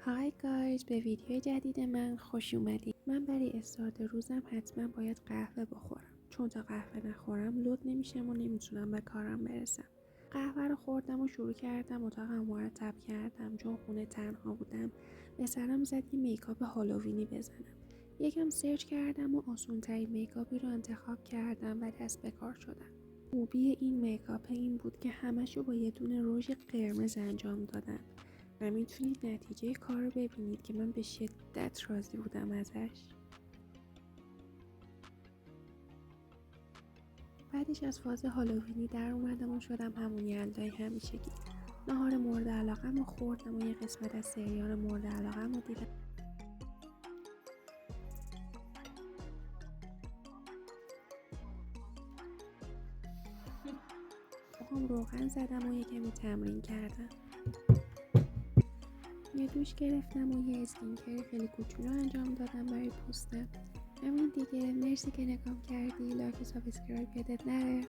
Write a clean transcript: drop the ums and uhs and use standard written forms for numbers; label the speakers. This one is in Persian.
Speaker 1: های گایز، به ویدیو جدید من خوش اومدید. من برای استارت روزم حتما باید قهوه بخورم، چون تا قهوه نخورم لود نمیشم و نمیتونم به کارم برسم. قهوه رو خوردم و شروع کردم اتاقم مرتب کردم، چون خونه تنها بودم. به سرم زد یه میکاپ هالووینی بزنم. یکم سرچ کردم و آسون‌ترین میکاپی رو انتخاب کردم و دست به کار شدم. خوبی این میکاپ این بود که همشو با یه دونه رژ قرمز انجام دادم و میتونید نتیجه کار رو ببینید که من به شدت راضی بودم ازش. بعدش از فاز هالووینی در اومدم و شدم همون یلدای همیشگی. نهار مورد علاقم رو خوردم و یه قسمت از سریال مورد علاقم رو دیدم. روغن زدم و یه کمی تمرین کردم. یه دوش گرفتم و یه اسکینکر خیلی کوچولو انجام دادم برای پوستم. همین دیگه. مرسی که نگاه کردی. لایک و سابسکرایب یادت نره.